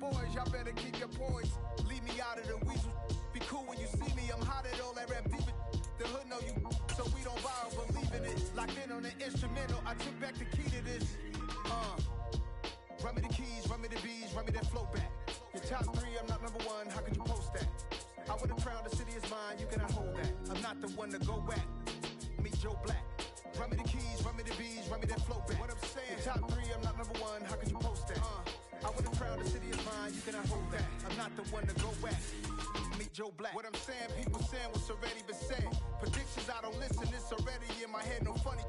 boys, y'all better keep your poise. Leave me out of the weasel. Be cool when you see me, I'm hot at all that rap deep. The hood know you, so we don't borrow, believe in it. Locked in on the instrumental, I took back the key to this. Run me the keys, run me the bees, run me that flow back. Your top 3, I'm not number 1, how could you post that? I would've crowned the city is mine, you cannot hold that. I'm not the one to go back. Meet Joe Black. Run me the keys, run me the bees, run me that flow back. What I'm saying, your top 3, I'm not number 1, how could you post that? I would've crowned the city is mine, you cannot hold that. I'm not the one to go back. Meet Joe Black. What I'm saying, people saying what's already been said. Predictions, I don't listen, it's already in my head, no funny.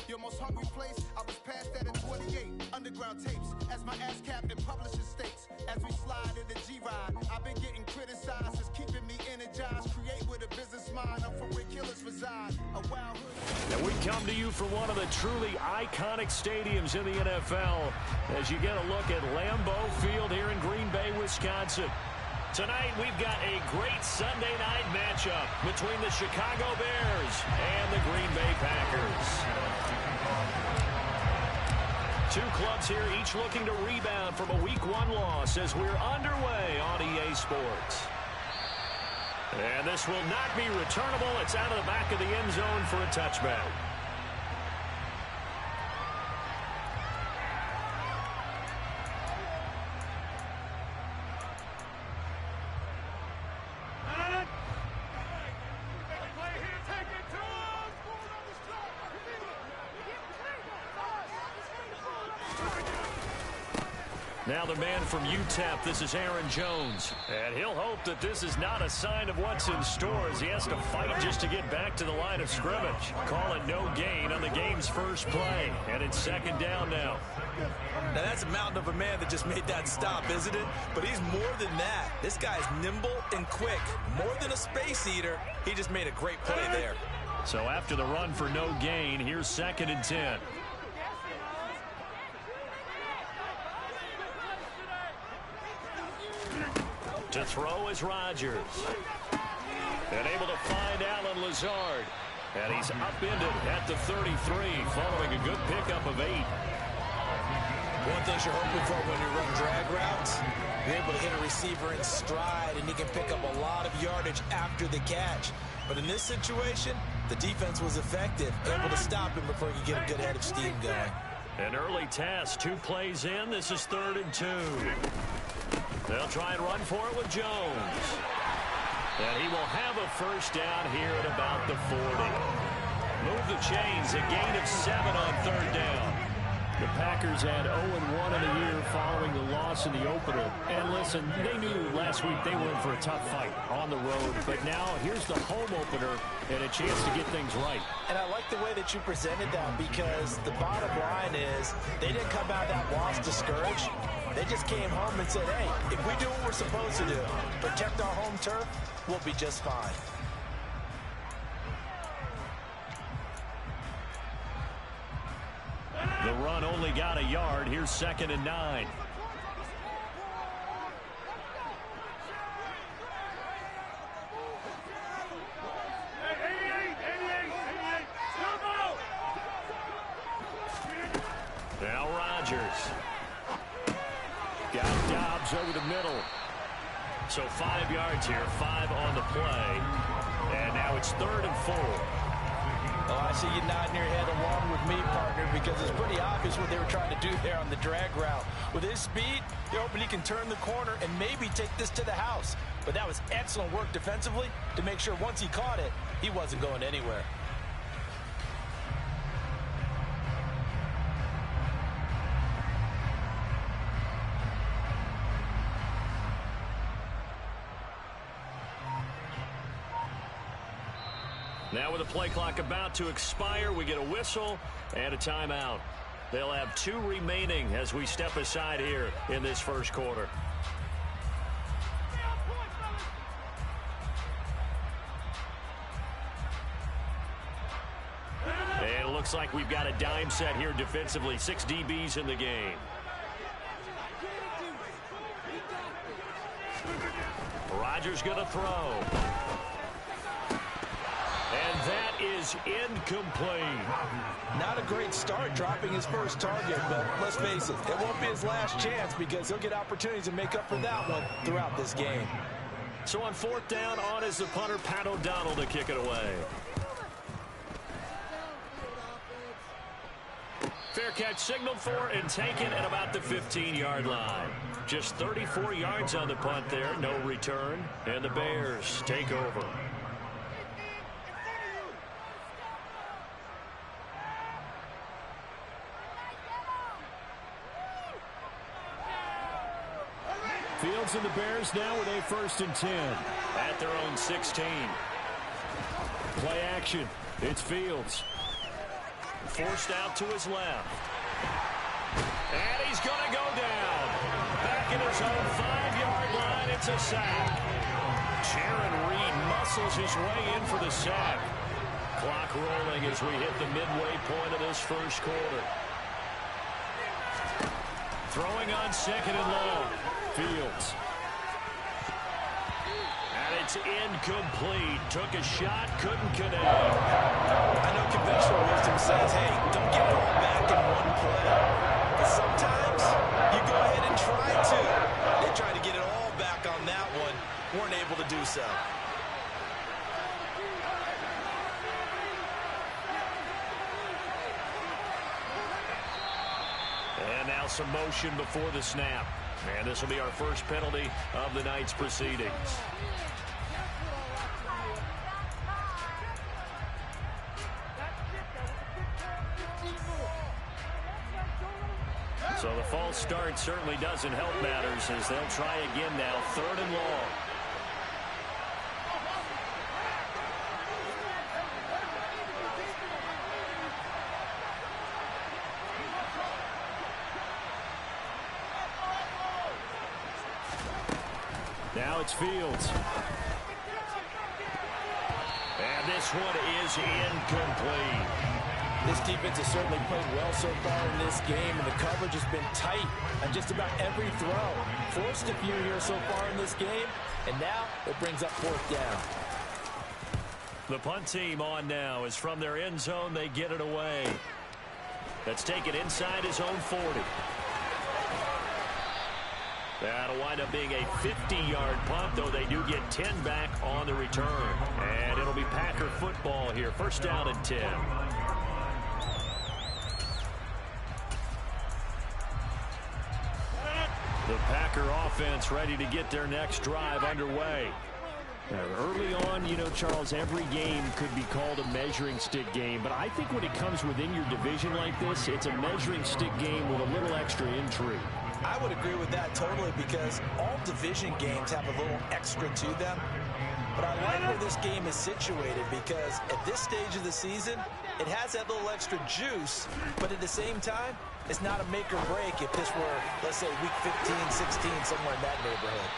Your most hungry place, I was past that in 28. Underground tapes, as my ass cap in publishing states. As we slide in the G-Ride, I've been getting criticized, it's keeping me energized. Create with a business mind, I'm from where killers reside. A wild hood. And we come to you from one of the truly iconic stadiums in the NFL as you get a look at Lambeau Field here in Green Bay, Wisconsin. Tonight, we've got a great Sunday night matchup between the Chicago Bears and the Green Bay Packers. Two clubs here, each looking to rebound from a Week 1 loss as we're underway on EA Sports. And this will not be returnable. It's out of the back of the end zone for a touchback. Now the man from UTEP, this is Aaron Jones. And he'll hope that this is not a sign of what's in store as he has to fight just to get back to the line of scrimmage. Call it no gain on the game's first play. And it's second down now. Now that's a mountain of a man that just made that stop, isn't it? But he's more than that. This guy's nimble and quick. More than a space eater. He just made a great play there. So after the run for no gain, here's 2nd and 10. To throw is Rodgers. And able to find Allen Lazard. And he's upended at the 33 following a good pickup of 8. One thing you're hoping for when you run drag routes, you're able to hit a receiver in stride and he can pick up a lot of yardage after the catch. But in this situation, the defense was effective, able to stop him before he could get a good head of steam going. An early test, 2 plays in. This is 3rd and 2. They'll try and run for it with Jones. And he will have a first down here at about the 40. Move the chains, a gain of 7 on 3rd down. The Packers had 0-1 in the year following the loss in the opener. And listen, they knew last week they were in for a tough fight on the road. But now here's the home opener and a chance to get things right. And I like the way that you presented that because the bottom line is they didn't come out of that loss discouraged. They just came home and said, hey, if we do what we're supposed to do, protect our home turf, we'll be just fine. The run only got a yard. Here's 2nd and 9. Now Rodgers. Got Dobbs over the middle. So 5 yards here, 5 on the play. And now it's 3rd and 4. Oh, I see you nodding your head along with me, partner, because it's pretty obvious what they were trying to do there on the drag route. With his speed, they're hoping he can turn the corner and maybe take this to the house. But that was excellent work defensively to make sure once he caught it, he wasn't going anywhere. Now with the play clock about to expire, we get a whistle and a timeout. They'll have 2 remaining as we step aside here in this first quarter. And it looks like we've got a dime set here defensively. 6 DBs in the game. Rodgers going to throw. And that is incomplete. Not a great start dropping his first target, but let's face it, it won't be his last chance because he'll get opportunities to make up for that one throughout this game. So on fourth down, on is the punter, Pat O'Donnell, to kick it away. Fair catch signaled for and taken at about the 15-yard line. Just 34 yards on the punt there, no return, and the Bears take over. Fields and the Bears now with a 1st and 10. At their own 16. Play action. It's Fields. Forced out to his left. And he's going to go down. Back in his own 5-yard line, it's a sack. Jaron Reed muscles his way in for the sack. Clock rolling as we hit the midway point of this first quarter. Throwing on 2nd and long. Fields. And it's incomplete. Took a shot, couldn't connect. I know conventional wisdom says, hey, don't get it all back in one play. But sometimes you go ahead and try to. They tried to get it all back on that one. Weren't able to do so. And now some motion before the snap. And this will be our first penalty of the night's proceedings. So the false start certainly doesn't help matters as they'll try again now, 3rd and long. Now it's Fields. And this one is incomplete. This defense has certainly played well so far in this game, and the coverage has been tight on just about every throw. Forced a few here so far in this game, and now it brings up 4th down. The punt team on now is from their end zone. They get it away. That's taken inside his own 40. That'll wind up being a 50-yard punt, though they do get 10 back on the return. And it'll be Packer football here. 1st down and 10. The Packer offense ready to get their next drive underway. Early on, you know, Charles, every game could be called a measuring stick game. But I think when it comes within your division like this, it's a measuring stick game with a little extra intrigue. I would agree with that totally because all division games have a little extra to them. But I like where this game is situated because at this stage of the season, it has that little extra juice, but at the same time, it's not a make or break if this were, let's say, week 15, 16, somewhere in that neighborhood.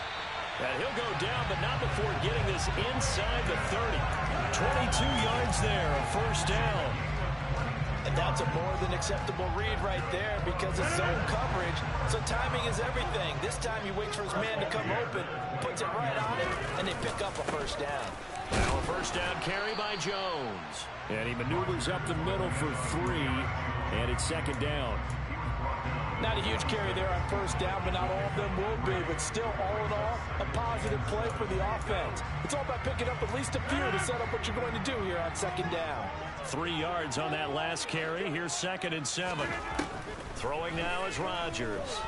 And he'll go down, but not before getting this inside the 30. 22 yards there, a 1st down. And that's a more than acceptable read right there because it's zone coverage, so timing is everything. This time he waits for his man to come open, puts it right on it, and they pick up a 1st down. Now a 1st down carry by Jones. And he maneuvers up the middle for 3, and it's 2nd down. Not a huge carry there on 1st down, but not all of them will be. But still, all in all, a positive play for the offense. It's all about picking up at least a few to set up what you're going to do here on 2nd down. 3 yards on that last carry. Here's 2nd and 7. Throwing now is Rodgers.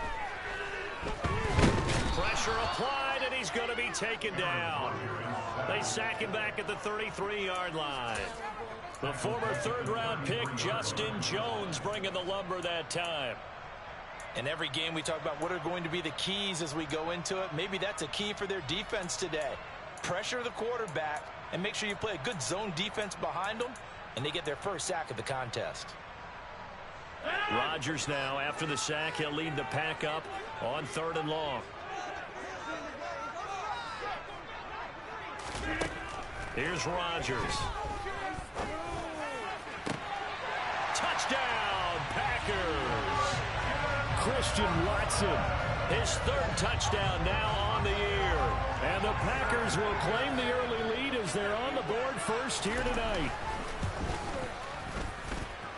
Pressure applied, and he's going to be taken down. They sack him back at the 33-yard line. The former 3rd-round pick, Justin Jones, bringing the lumber that time. In every game we talk about what are going to be the keys as we go into it. Maybe that's a key for their defense today. Pressure the quarterback and make sure you play a good zone defense behind them, and they get their first sack of the contest. Rodgers now, after the sack, he'll lead the pack up on 3rd and long. Here's Rodgers. Touchdown, Packers. Christian Watson. His 3rd touchdown now on the year. And the Packers will claim the early lead as they're on the board first here tonight.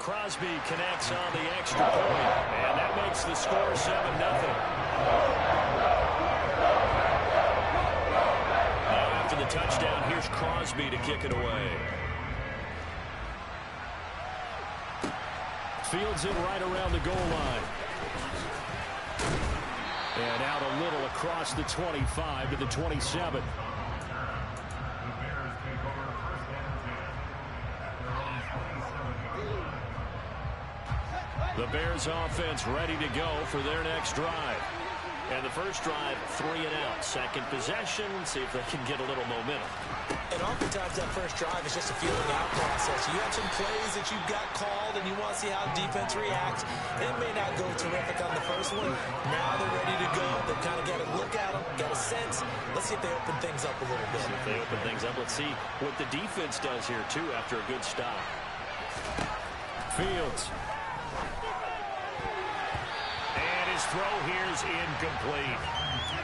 Crosby connects on the extra point, and that makes the score 7-0. Now after the touchdown, here's Crosby to kick it away. Fields it right around the goal line. And out a little across the 25 to the 27. The Bears offense ready to go for their next drive. And the first drive, 3 and out. Second possession, see if they can get a little momentum. And oftentimes that first drive is just a feeling out process. You have some plays that you've got called and you want to see how defense reacts. It may not go terrific on the first one. Now they're ready to go. They've kind of got to look at them, got a sense. Let's see if they open things up a little bit. If they open things up, let's see what the defense does here, too, after a good stop. Fields. And his throw here is incomplete.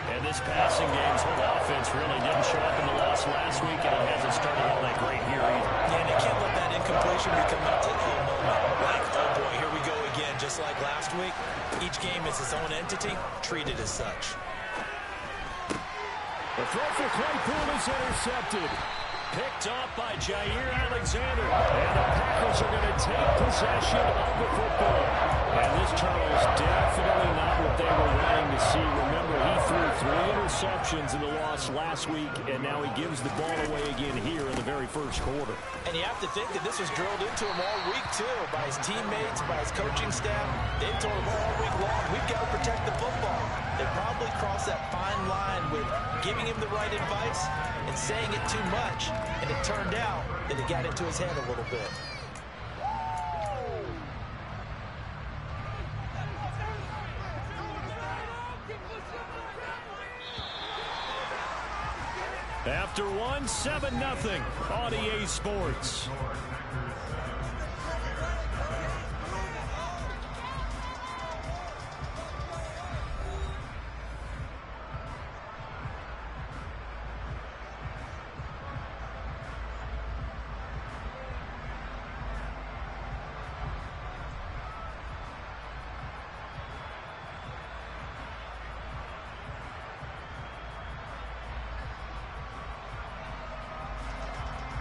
And this passing game's whole offense really didn't show up in the loss last week, and it hasn't started all that great here either. Yeah, and you can't let that incompletion become a moment. Like, oh boy, here we go again, just like last week. Each game is its own entity, treated as such. The throw for Claypool is intercepted. Picked up by Jair Alexander. And the Packers are going to take possession of the football. And this, Charles, definitely not what they were wanting to see. Remember, he threw 3 interceptions in the loss last week, and now he gives the ball away again here in the very first quarter. And you have to think that this was drilled into him all week, too, by his teammates, by his coaching staff. They told him all week long, we've got to protect the football. They probably crossed that fine line with giving him the right advice and saying it too much. And it turned out that it got into his head a little bit. After 1, 7-0 on EA Sports.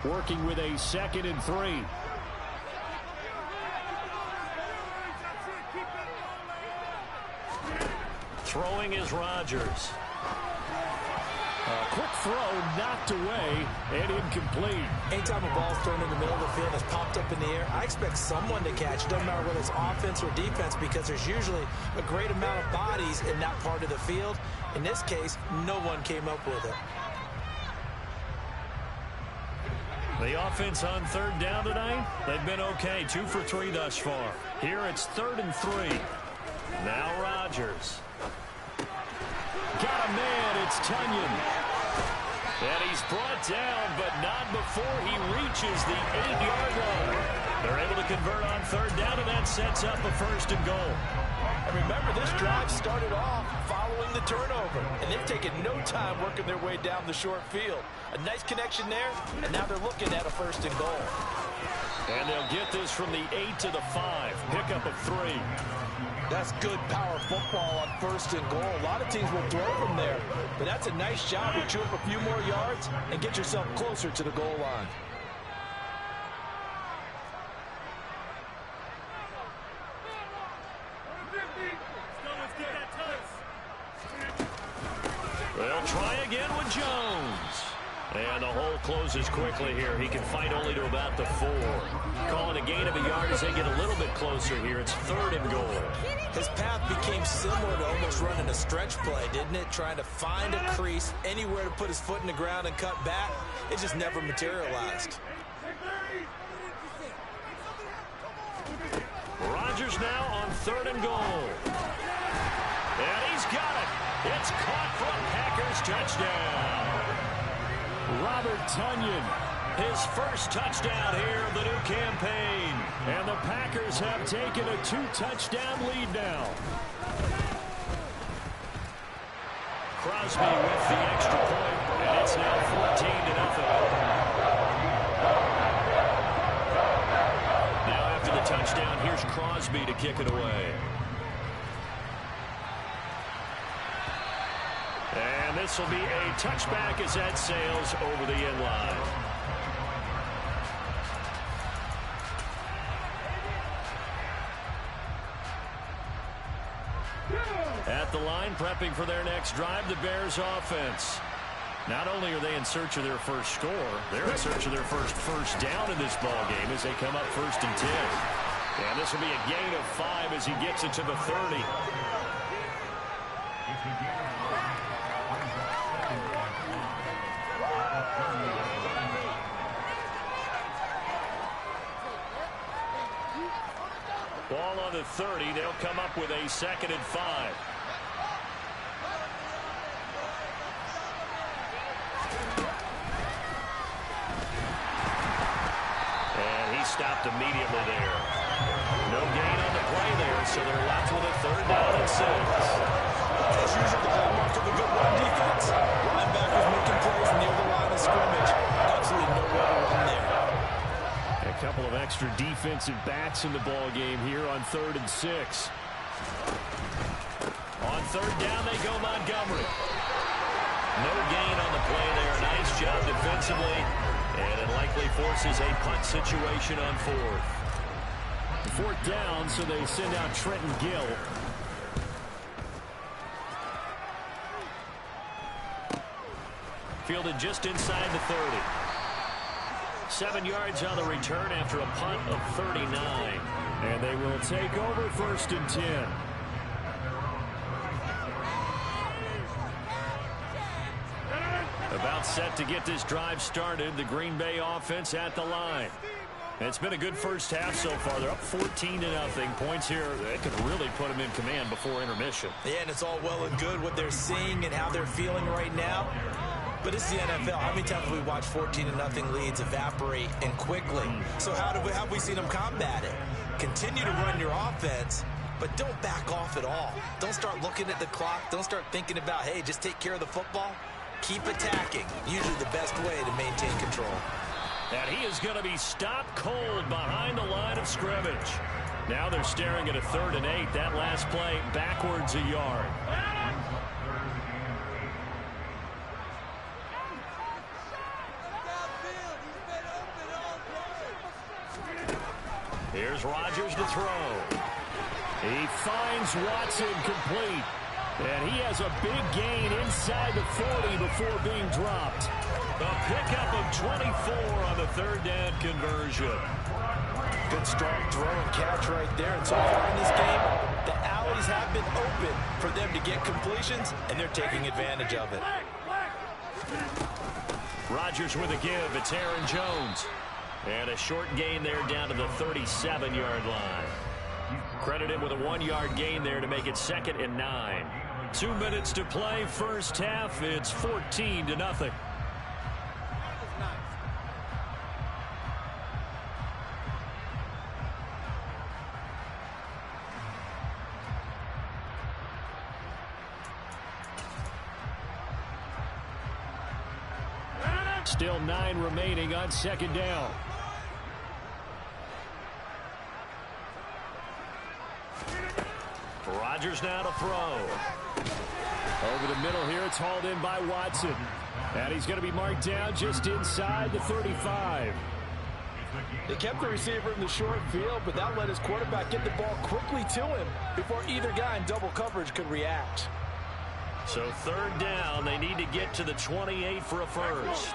Working with a 2nd and 3. Throwing is Rodgers. A quick throw knocked away and incomplete. Anytime a ball's thrown in the middle of the field and it's popped up in the air, I expect someone to catch it. Doesn't matter whether it's offense or defense, because there's usually a great amount of bodies in that part of the field. In this case, no one came up with it. The offense on 3rd down tonight, they've been okay. 2 for 3 thus far. Here it's 3rd and 3. Now Rodgers. Got a man, it's Tunyon. And he's brought down, but not before he reaches the 8-yard line. They're able to convert on 3rd down, and that sets up a 1st and goal. And remember, this drive started off following the turnover, and they've taken no time working their way down the short field. A nice connection there, and now they're looking at a 1st and goal. And they'll get this from the 8 to the 5. Pickup of 3. That's good power football on 1st and goal. A lot of teams will throw from there, but that's a nice job to chew up a few more yards and get yourself closer to the goal line. They'll try again with Jones. And the hole closes quickly here. He can fight only to about the 4. Calling a gain of a yard as they get a little bit closer here. It's 3rd and goal. His path became similar to almost running a stretch play, didn't it? Trying to find a crease, anywhere to put his foot in the ground and cut back. It just never materialized. Rodgers now on 3rd and goal. And he's got it. It's caught for a Packers touchdown. Robert Tunyon, his first touchdown here of the new campaign. And the Packers have taken a 2-touchdown lead now. Crosby with the extra point, and it's now 14-0. Now after the touchdown here's Crosby to kick it away. And this will be a touchback as that sails over the end line. At the line, prepping for their next drive, the Bears offense. Not only are they in search of their first score, they're in search of their first down in this ball game as they come up 1st and 10. And this will be a gain of 5 as he gets it to the 30. Ball on the 30. They'll come up with a 2nd and 5. Stopped immediately there. No gain on the play there, so they're left with a 3rd down and 6. As usual, the hallmark of a good run defense. Linebackers making plays near the line of scrimmage. Absolutely no way to run there. A couple of extra defensive backs in the ball game here on 3rd and 6. On 3rd down, they go Montgomery. No gain on the play there. Nice job defensively. And it likely forces a punt situation on 4th. 4th down, so they send out Trenton Gill. Fielded just inside the 30. 7 yards on the return after a punt of 39. And they will take over 1st and 10. About set to get this drive started. The Green Bay offense at the line. It's been a good first half so far. They're up 14-0. Points here, they could really put them in command before intermission. Yeah, and it's all well and good what they're seeing and how they're feeling right now. But it's the NFL. How many times have we watched 14-0 leads evaporate and quickly? So how have we seen them combat it? Continue to run your offense, but don't back off at all. Don't start looking at the clock. Don't start thinking about, hey, just take care of the football. Keep attacking. Usually the best way to maintain control. And he is going to be stopped cold behind the line of scrimmage. Now they're staring at a 3rd and 8. That last play backwards a yard. Here's Rodgers to throw. He finds Watson complete. And he has a big gain inside the 40 before being dropped. A pickup of 24 on the 3rd down conversion. Good strong throw and catch right there. And so far in this game, the alleys have been open for them to get completions, and they're taking advantage of it. Rodgers with a give. It's Aaron Jones. And a short gain there down to the 37-yard line. Credit him with a 1-yard gain there to make it 2nd and 9. 2 minutes to play, first half. It's 14-0. Still 9 remaining on 2nd down. Rodgers now to throw. Over the middle here, it's hauled in by Watson. And he's going to be marked down just inside the 35. They kept the receiver in the short field, but that let his quarterback get the ball quickly to him before either guy in double coverage could react. So 3rd down, they need to get to the 28 for a first.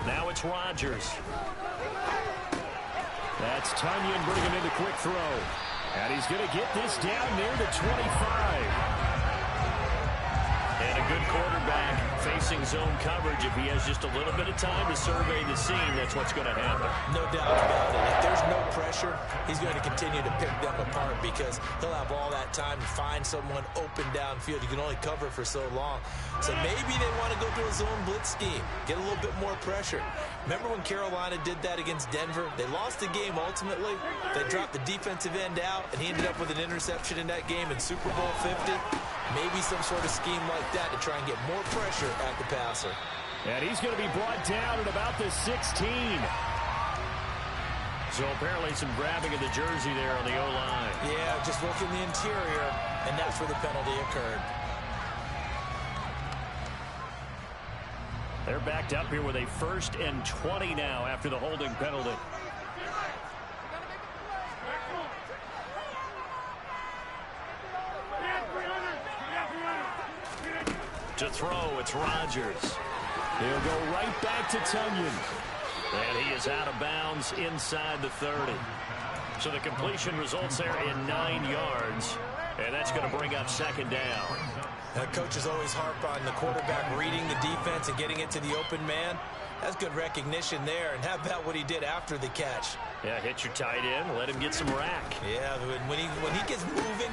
Now it's Rodgers. That's Tunyon bringing in the quick throw. And he's going to get this down near the 25. And a good quarterback facing zone coverage. If he has just a little bit of time to survey the scene, that's what's going to happen. No doubt about it. If there's no pressure, he's going to continue to pick them apart because he'll have all that time to find someone open downfield. You can only cover for so long. So maybe they want to go to a zone blitz scheme, get a little bit more pressure. Remember when Carolina did that against Denver? They lost the game ultimately. They dropped the defensive end out, and he ended up with an interception in that game in Super Bowl 50. Maybe some sort of scheme like that to try and get more pressure at the passer. And he's going to be brought down at about the 16. So apparently some grabbing of the jersey there on the O-line. Yeah, just look in the interior, and that's where the penalty occurred. They're backed up here with a 1st and 20 now after the holding penalty. To throw, it's Rodgers. He'll go right back to Tonyan. And he is out of bounds inside the 30. So the completion results there in 9 yards. And that's going to bring up 2nd down. Coaches always harp on the quarterback reading the defense and getting it to the open man. That's good recognition there. And how about what he did after the catch? Yeah, hit your tight end, let him get some rack. Yeah, when he gets moving,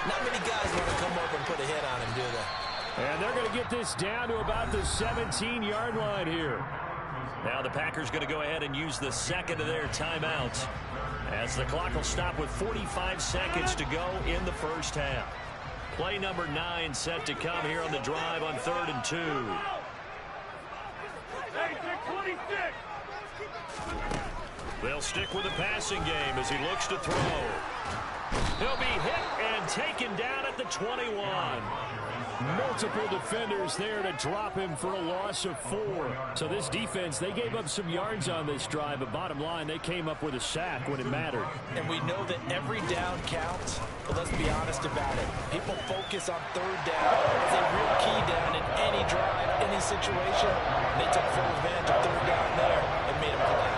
not many guys want to come up and put a hit on him, do they? And they're going to get this down to about the 17-yard line here. Now the Packers going to go ahead and use the 2nd of their timeouts as the clock will stop with 45 seconds to go in the first half. Play number 9 set to come here on the drive on 3rd and 2. They'll stick with the passing game as he looks to throw. He'll be hit and taken down at the 21. Multiple defenders there to drop him for a loss of 4. So this defense, they gave up some yards on this drive, but bottom line, they came up with a sack when it mattered. And we know that every down counts, but let's be honest about it. People focus on 3rd down as a real key down in any drive, any situation. They took full advantage of 3rd down there and made them play.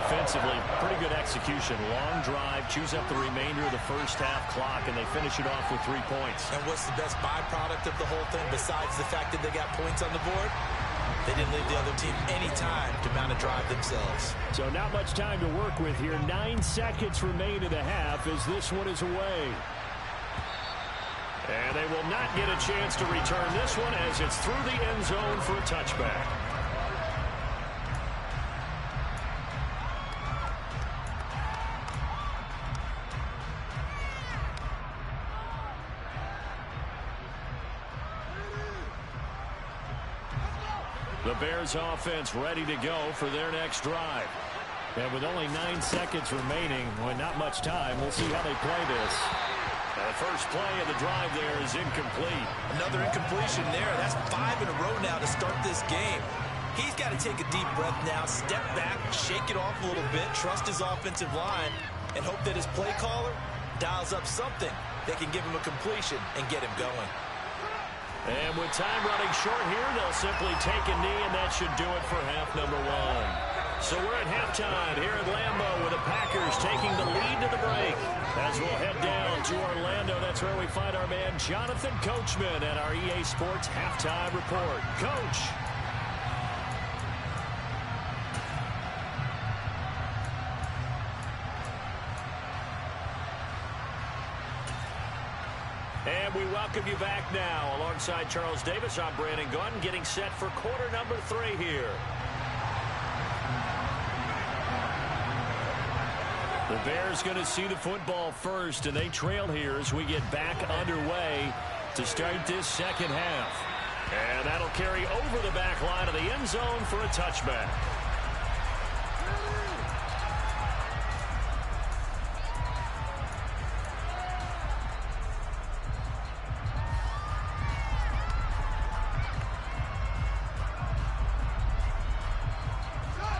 Offensively, pretty good execution. Long drive, chews up the remainder of the first half clock, and they finish it off with 3 points. And what's the best byproduct of the whole thing besides the fact that they got points on the board? They didn't leave the other team any time to mount a drive themselves. So not much time to work with here. 9 seconds remain in the half as this one is away. And they will not get a chance to return this one as it's through the end zone for a touchback. The Bears offense ready to go for their next drive. And with only 9 seconds remaining, well, not much time, we'll see how they play this. The first play of the drive there is incomplete. Another incompletion there. That's 5 in a row now to start this game. He's got to take a deep breath now, step back, shake it off a little bit, trust his offensive line, and hope that his play caller dials up something that can give him a completion and get him going. And with time running short here, they'll simply take a knee, and that should do it for half number 1. So we're at halftime here at Lambeau with the Packers taking the lead to the break. As we'll head down to Orlando, that's where we find our man Jonathan Coachman at our EA Sports Halftime Report. Coach. And we welcome you back now. Alongside Charles Davis, I'm Brandon Gunn, getting set for quarter number 3 here. The Bears going to see the football first, and they trail here as we get back underway to start this second half. And that'll carry over the back line of the end zone for a touchback.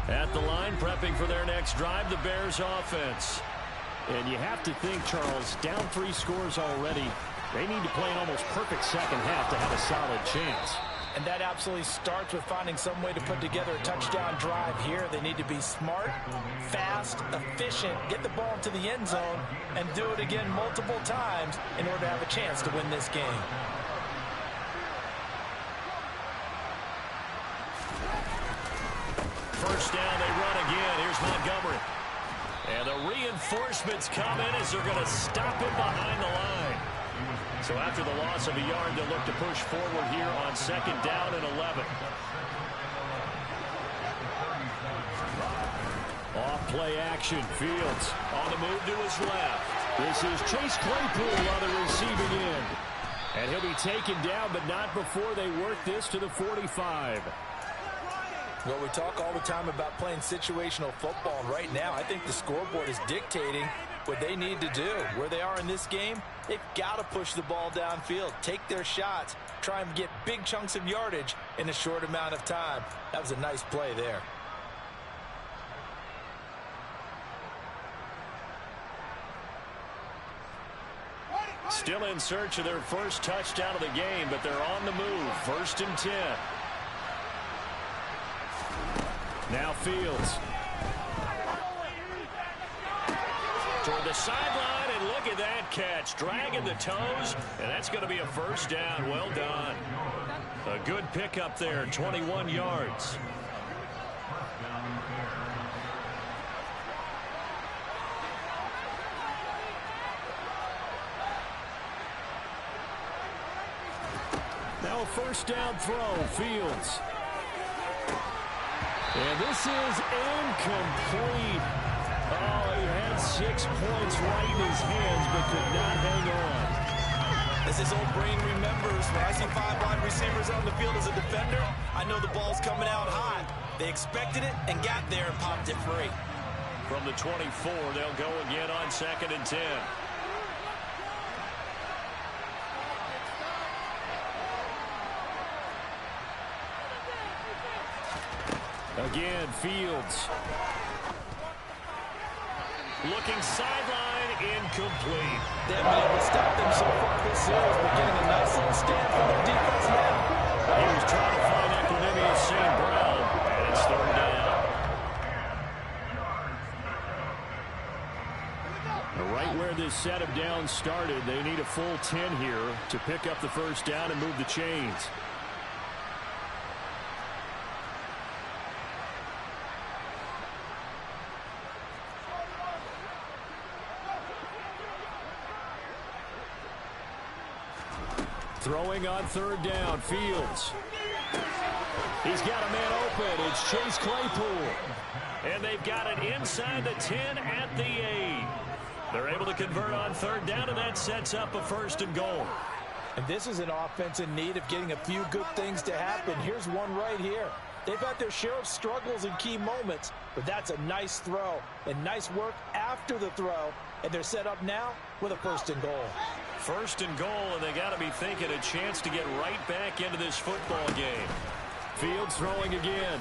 At the line, prepping for their next drive, the Bears offense. And you have to think, Charles, down 3 scores already. They need to play an almost perfect second half to have a solid chance. And that absolutely starts with finding some way to put together a touchdown drive here. They need to be smart, fast, efficient, get the ball to the end zone, and do it again multiple times in order to have a chance to win this game. First down, they run again. Here's Montgomery. And the reinforcements come in as they're going to stop him behind the line. So after the loss of a yard, they'll look to push forward here on second down and 11. Off play action. Fields on the move to his left. This is Chase Claypool on the receiving end. And he'll be taken down, but not before they work this to the 45. Well, we talk all the time about playing situational football, and right now I think the scoreboard is dictating what they need to do. Where they are in this game, they've got to push the ball downfield, take their shots, try and get big chunks of yardage in a short amount of time. That was a nice play there. Still in search of their first touchdown of the game, but they're on the move. 1st and 10. Now Fields. Toward the sideline, and look at that catch. Dragging the toes, and that's going to be a first down. Well done. A good pickup there, 21 yards. Now a first down throw, Fields. And this is incomplete. Oh, he had 6 points right in his hands, but could not hang on. As his old brain remembers, when I see 5 wide receivers on the field as a defender, I know the ball's coming out hot. They expected it and got there and popped it free. From the 24, they'll go again on 2nd and 10. Again, Fields. Looking sideline, incomplete. They haven't been able to stop them so far this series, but getting a nice little stand from their defense now. He was trying to find Equanimeous St. Brown, and it's 3rd down. Right where this set of downs started, they need a full 10 here to pick up the first down and move the chains. Throwing on 3rd down, Fields. He's got a man open. It's Chase Claypool. And they've got it inside the 10 at the 8. They're able to convert on 3rd down, and that sets up a 1st and goal. And this is an offense in need of getting a few good things to happen. Here's one right here. They've had their share of struggles in key moments, but that's a nice throw and nice work after the throw. And they're set up now with a 1st and goal. 1st and goal, and they got to be thinking a chance to get right back into this football game. Fields throwing again.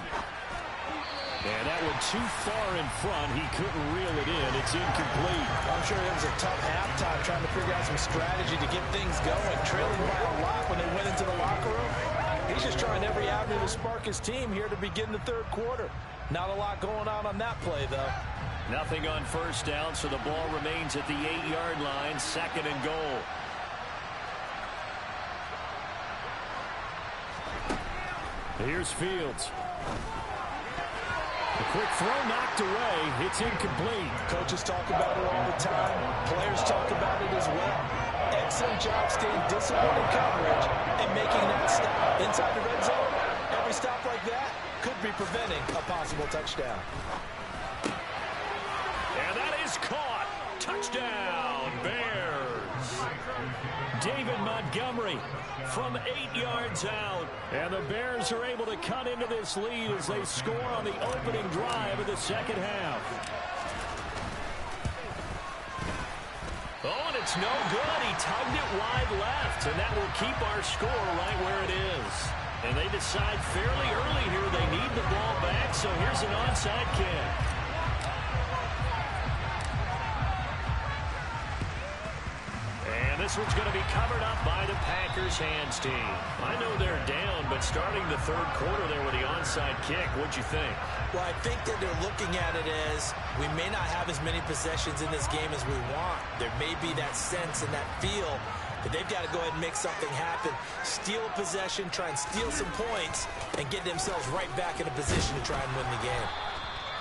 And that one too far in front. He couldn't reel it in. It's incomplete. I'm sure it was a tough halftime trying to figure out some strategy to get things going. Trailing by a lot when they went into the locker room. He's just trying every avenue to spark his team here to begin the 3rd quarter. Not a lot going on that play, though. Nothing on 1st down, so the ball remains at the 8-yard line. 2nd and goal. Here's Fields. A quick throw knocked away. It's incomplete. Coaches talk about it all the time. Players talk about it as well. Excellent job staying disciplined in coverage and making that stop. Inside the red zone, every stop like that could be preventing a possible touchdown. And that is caught. Touchdown, Bears. David Montgomery from 8 yards out. And the Bears are able to cut into this lead as they score on the opening drive of the 2nd half. Oh, and it's no good. He tugged it wide left, and that will keep our score right where it is. And they decide fairly early here they need the ball back, so here's an onside kick. And this one's going to be covered up by the Packers hands team. I know they're down, but starting the 3rd quarter there with the onside kick, what'd you think? Well, I think that they're looking at it as we may not have as many possessions in this game as we want. There may be that sense and that feel that they've got to go ahead and make something happen. Steal a possession, try and steal some points, and get themselves right back in a position to try and win the game.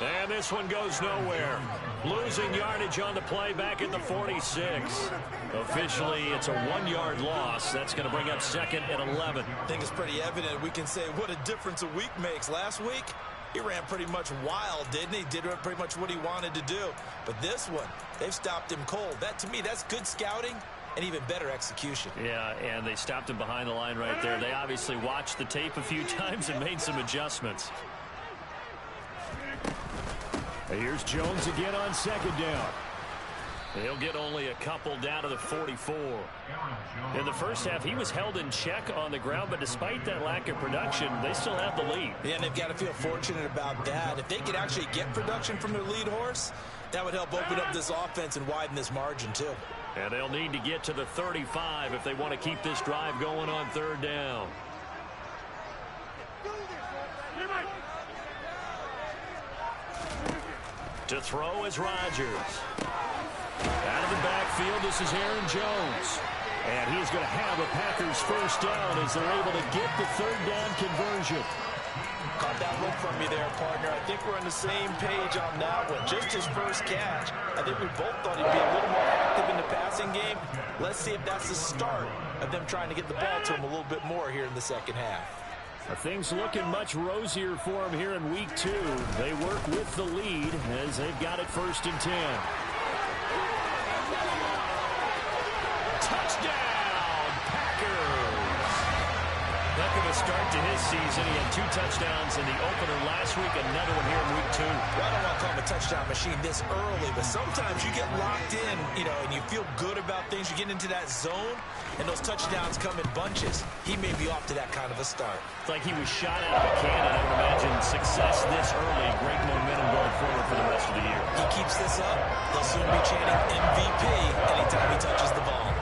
And this one goes nowhere. Losing yardage on the play back at the 46. Officially, it's a 1-yard loss. That's going to bring up 2nd and 11. I think it's pretty evident. We can say what a difference a week makes. Last week, he ran pretty much wild, didn't he? Did pretty much what he wanted to do. But this one, they've stopped him cold. That, to me, that's good scouting and even better execution. Yeah, and they stopped him behind the line right there. They obviously watched the tape a few times and made some adjustments. Here's Jones again on second down. He'll get only a couple down to the 44. In the first half, he was held in check on the ground, but despite that lack of production, they still have the lead. Yeah, and they've got to feel fortunate about that. If they could actually get production from their lead horse, that would help open up this offense and widen this margin, too. And they'll need to get to the 35 if they want to keep this drive going on third down. To throw is Rodgers. Out of the backfield, this is Aaron Jones. And he's going to have a Packers first down as they're able to get the third down conversion. Caught that look from me there, partner. I think we're on the same page on that one. Just his first catch. I think we both thought he'd be a little more active in the passing game. Let's see if that's the start of them trying to get the ball to him a little bit more here in the second half. Things looking much rosier for him here in week 2. They work with the lead as they've got it 1st and 10. Touchdown, Packers! Heck of a start to his season. He had 2 touchdowns in the opener last week, another one here in week 2. Well, I don't want to call him a touchdown machine this early, but sometimes you get locked in, and you feel good about things. You get into that zone, and those touchdowns come in bunches. He may be off to that kind of a start. It's like he was shot out of a cannon. I would imagine success this early. Great momentum going forward for the rest of the year. He keeps this up, they'll soon be chanting MVP anytime he touches the ball.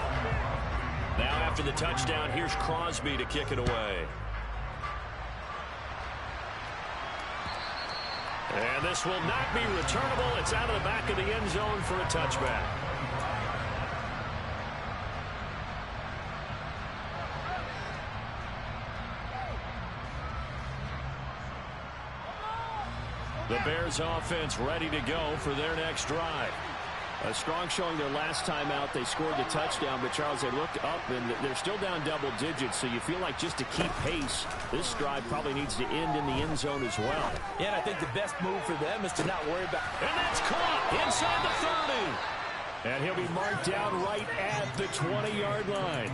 Now after the touchdown, here's Crosby to kick it away. And this will not be returnable. It's out of the back of the end zone for a touchback. The Bears offense ready to go for their next drive. A strong showing their last time out. They scored the touchdown, but Charles, they looked up and they're still down double digits, so you feel like just to keep pace, this drive probably needs to end in the end zone as well. Yeah, and I think the best move for them is to not worry about... And that's caught inside the 30. And he'll be marked down right at the 20-yard line.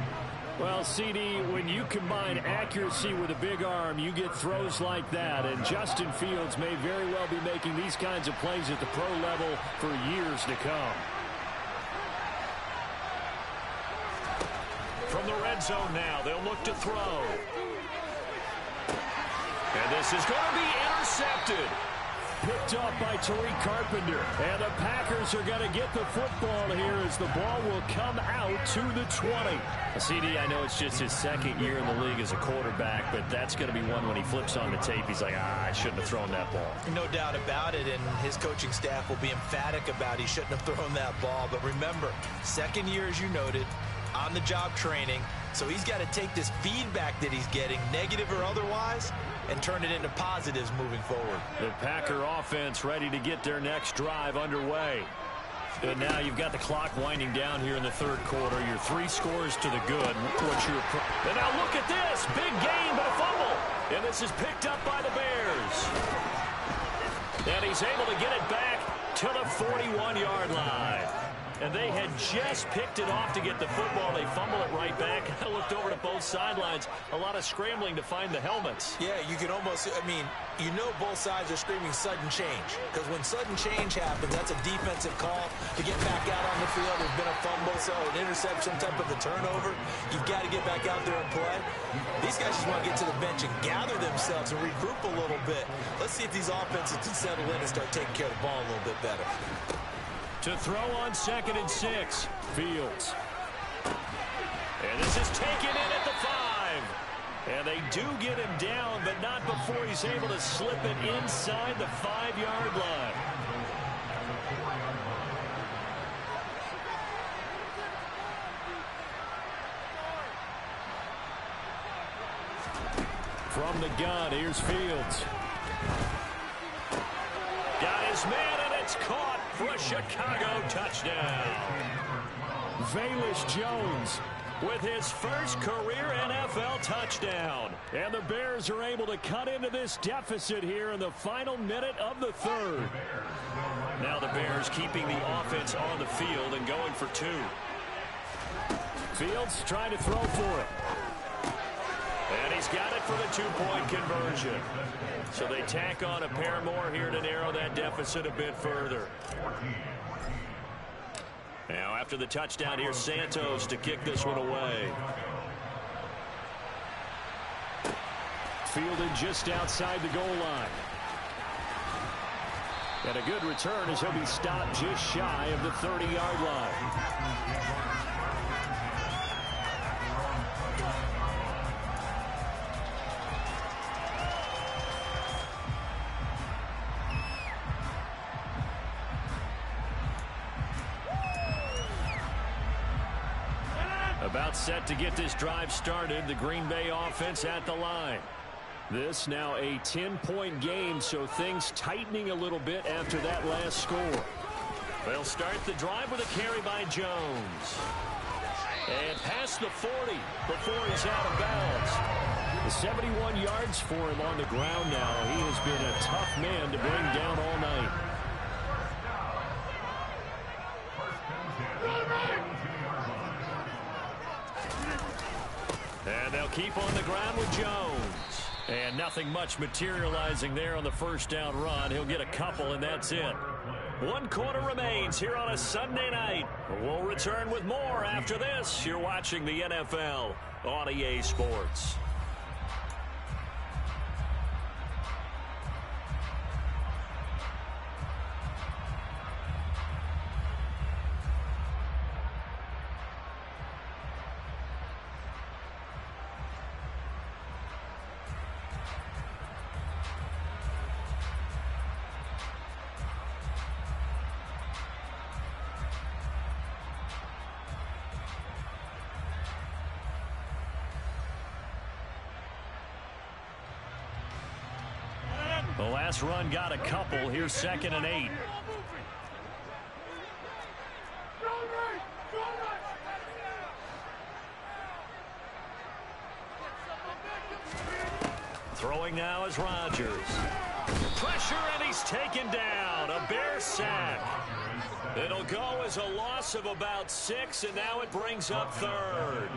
Well, CD, when you combine accuracy with a big arm, you get throws like that. And Justin Fields may very well be making these kinds of plays at the pro level for years to come. From the red zone now, they'll look to throw. And this is going to be intercepted. Picked up by Tariq Carpenter. And the Packers are going to get the football here as the ball will come out to the 20. CD, I know it's just his second year in the league as a quarterback, but that's going to be one when he flips on the tape. He's like, I shouldn't have thrown that ball. No doubt about it, and his coaching staff will be emphatic about he shouldn't have thrown that ball. But remember, second year, as you noted, on-the-job training, so he's got to take this feedback that he's getting, negative or otherwise, and turn it into positives moving forward. The Packer offense ready to get their next drive underway. And now you've got the clock winding down here in the third quarter. Your 3 scores to the good. And now look at this. Big gain, but a fumble. And this is picked up by the Bears. And he's able to get it back to the 41-yard line. And they had just picked it off to get the football. They fumble it right back. I looked over to both sidelines. A lot of scrambling to find the helmets. Yeah, you can almost, both sides are screaming sudden change. Because when sudden change happens, that's a defensive call to get back out on the field. There's been a fumble, so an interception, some type of a turnover. You've got to get back out there and play. These guys just want to get to the bench and gather themselves and regroup a little bit. Let's see if these offenses can settle in and start taking care of the ball a little bit better. To throw on 2nd and 6, Fields. And this is taken in at the 5. And they do get him down, but not before he's able to slip it inside the 5-yard line. From the gun, here's Fields. Got his man, and it's caught for a Chicago touchdown. Velus Jones with his first career NFL touchdown. And the Bears are able to cut into this deficit here in the final minute of the third. Now the Bears keeping the offense on the field and going for 2. Fields trying to throw for it. And he's got it for the two-point conversion. So they tack on a pair more here to narrow that deficit a bit further. Now after the touchdown, here's Santos to kick this one away. Fielded just outside the goal line. And a good return as he'll be stopped just shy of the 30-yard line. About set to get this drive started. The Green Bay offense at the line. This now a 10-point game, so things tightening a little bit after that last score. They'll start the drive with a carry by Jones. And past the 40 before he's out of bounds. 71 yards for him on the ground now. He has been a tough man to bring down all night. And they'll keep on the ground with Jones. And nothing much materializing there on the first down run. He'll get a couple, and that's it. 1 quarter remains here on a Sunday night. We'll return with more after this. You're watching the NFL on EA Sports. The last run got a couple. Here's 2nd and 8. Throwing now is Rodgers. Pressure, and he's taken down. A Bear sack. It'll go as a loss of about 6, and now it brings up 3rd.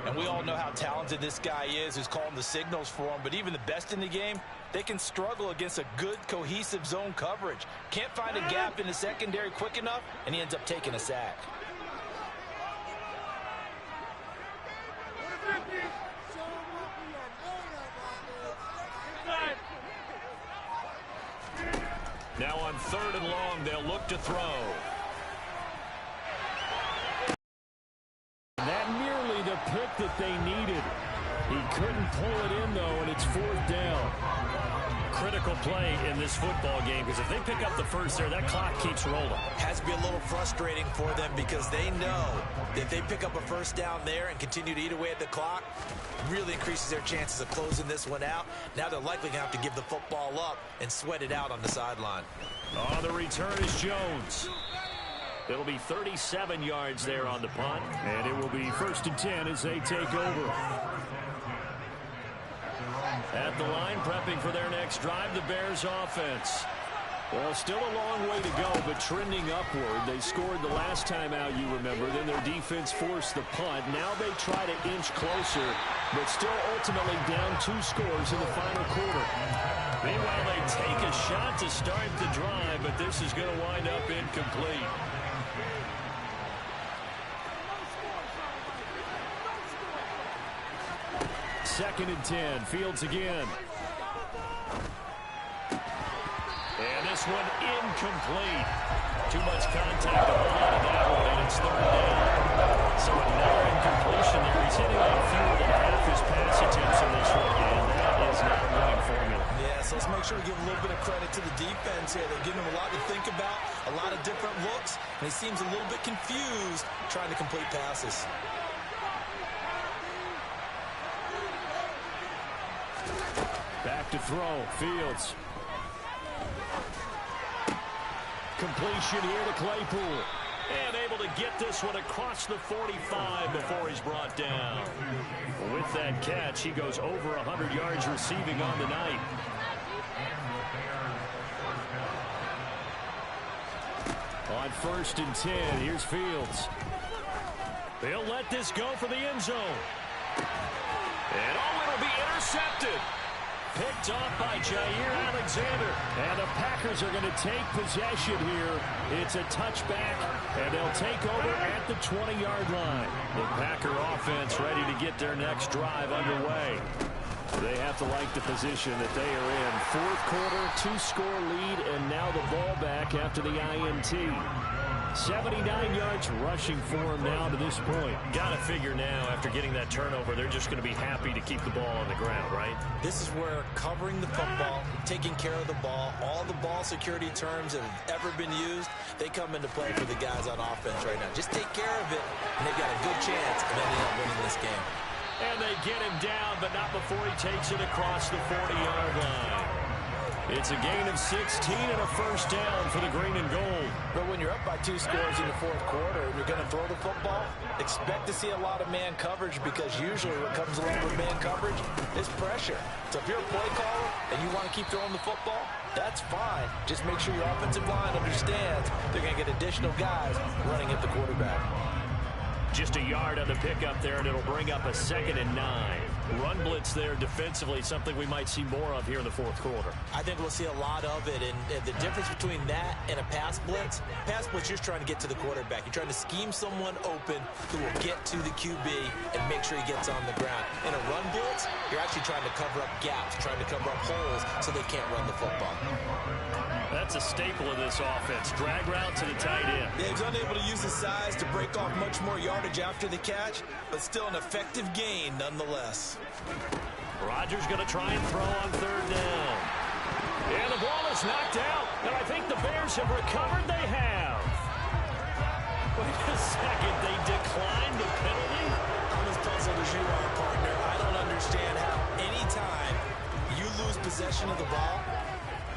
And we all know how talented this guy is who's calling the signals for him, but even the best in the game, they can struggle against a good, cohesive zone coverage. Can't find a gap in the secondary quick enough, and he ends up taking a sack. Now on 3rd and long, they'll look to throw. That nearly the pick that they needed. He couldn't pull it in, though, and it's 4th down. Critical play in this football game, because if they pick up the first there, that clock keeps rolling. Has to be a little frustrating for them because they know that if they pick up a first down there and continue to eat away at the clock, really increases their chances of closing this one out. Now they're likely going to have to give the football up and sweat it out on the sideline. On the return is Jones. It'll be 37 yards there on the punt. And it will be 1st and 10 as they take over. At the line, prepping for their next drive, the Bears offense. Well, still a long way to go, but trending upward. They scored the last time out, you remember. Then their defense forced the punt. Now they try to inch closer, but still ultimately down 2 scores in the final quarter. Meanwhile, they take a shot to start the drive, but this is going to wind up incomplete. Second and 10. Fields again. And this one incomplete. Too much contact to hold on to that one, and it's 3rd down. So another incompletion there. He's hitting on fewer than half his pass attempts in this one, and that is not a winning formula. Yeah, so let's make sure we give a little bit of credit to the defense here. They're giving him a lot to think about, a lot of different looks, and he seems a little bit confused trying to complete passes. Back to throw. Fields. Completion here to Claypool. And able to get this one across the 45 before he's brought down. With that catch, he goes over 100 yards receiving on the night. On 1st and 10, here's Fields. They'll let this go for the end zone. And it'll be intercepted. Picked off by Jair Alexander. And the Packers are going to take possession here. It's a touchback, and they'll take over at the 20-yard line. The Packer offense ready to get their next drive underway. They have to like the position that they are in. Fourth quarter, 2-score lead, and now the ball back after the INT. 79 yards rushing for him now to this point. Got to figure now, after getting that turnover, they're just going to be happy to keep the ball on the ground, right? This is where covering the football, taking care of the ball, all the ball security terms that have ever been used, they come into play for the guys on offense right now. Just take care of it, and they've got a good chance of ending up winning this game. And they get him down, but not before he takes it across the 40-yard line. It's a gain of 16 and a first down for the green and gold. But when you're up by 2 scores in the fourth quarter and you're going to throw the football, expect to see a lot of man coverage, because usually what comes along with man coverage is pressure. So if you're a play caller and you want to keep throwing the football, that's fine. Just make sure your offensive line understands they're going to get additional guys running at the quarterback. Just a yard on the pickup there, and it'll bring up a 2nd and 9. Run blitz there defensively, something we might see more of here in the fourth quarter. I think we'll see a lot of it, and the difference between that and a pass blitz, you're just trying to get to the quarterback. You're trying to scheme someone open who will get to the QB and make sure he gets on the ground. In a run blitz, you're actually trying to cover up gaps, trying to cover up holes so they can't run the football. That's a staple of this offense. Drag route to the tight end. Yeah, he's unable to use his size to break off much more yardage after the catch, but still an effective gain nonetheless. Rodgers going to try and throw on 3rd down. And the ball is knocked out, and I think the Bears have recovered. They have. Wait a second. They declined the penalty? I'm as puzzled as you are, partner. I don't understand how any time you lose possession of the ball,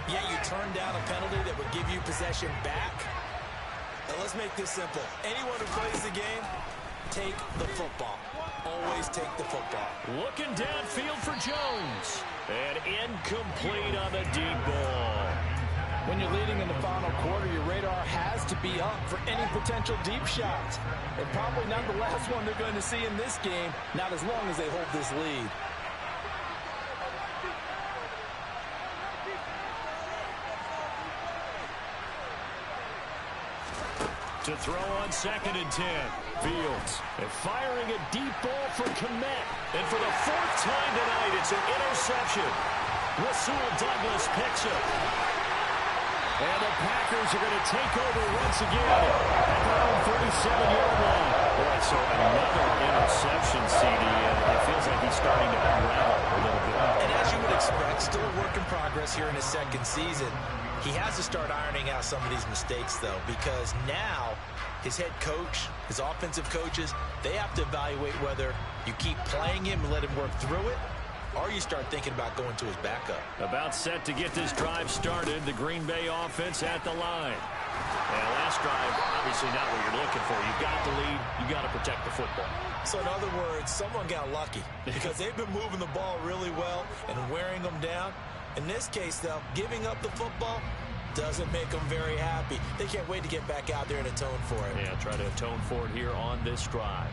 yet you turn down a penalty that would give you possession back. Now let's make this simple. Anyone who plays the game, take the football. Always take the football. Looking downfield for Jones. And incomplete on the deep ball. When you're leading in the final quarter, your radar has to be up for any potential deep shots. And probably not the last one they're going to see in this game, not as long as they hold this lead. To throw on 2nd and 10. Fields. And firing a deep ball for Kmet. And for the 4th time tonight, it's an interception. Rasul Douglas picks it. And the Packers are going to take over once again at their own 47-yard line. Boy, so another interception, CD, and it feels like he's starting to unravel a little bit. And as you would expect, still a work in progress here in his 2nd season. He has to start ironing out some of these mistakes, though, because now his head coach, his offensive coaches, they have to evaluate whether you keep playing him and let him work through it, or you start thinking about going to his backup. About set to get this drive started, the Green Bay offense at the line. And last drive, obviously not what you're looking for. You've got the lead. You've got to protect the football. So in other words, someone got lucky because they've been moving the ball really well and wearing them down. In this case, though, giving up the football doesn't make them very happy. They can't wait to get back out there and atone for it. Yeah, try to atone for it here on this drive.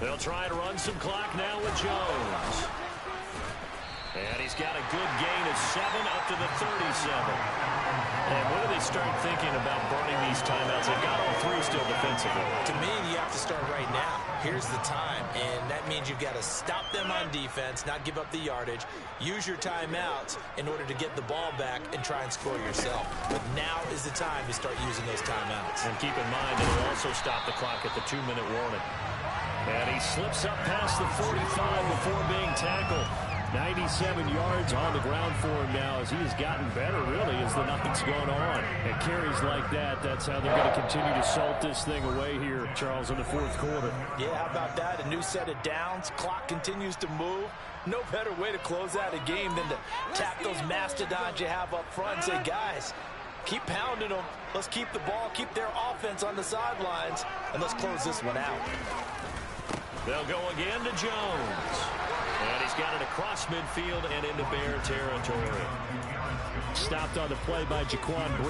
They'll try to run some clock now with Jones. And he's got a good gain of 7 up to the 37. And when do they start thinking about burning these timeouts? They've got all 3 still defensively. To me, you have to start right now. Here's the time, and that means you've got to stop them on defense, not give up the yardage, use your timeouts in order to get the ball back and try and score yourself. But now is the time to start using those timeouts. And keep in mind, it'll also stop the clock at the 2-minute warning. And he slips up past the 45 before being tackled. 97 yards on the ground for him now as he has gotten better, really, as the night's going on. And carries like that, that's how they're going to continue to salt this thing away here, Charles, in the fourth quarter. Yeah, how about that? A new set of downs. Clock continues to move. No better way to close out a game than to tap those mastodons you have up front and say, guys, keep pounding them. Let's keep the ball, keep their offense on the sidelines, and let's close this one out. They'll go again to Jones. And he's got it across midfield and into Bear territory. Stopped on the play by Jaquan Britt.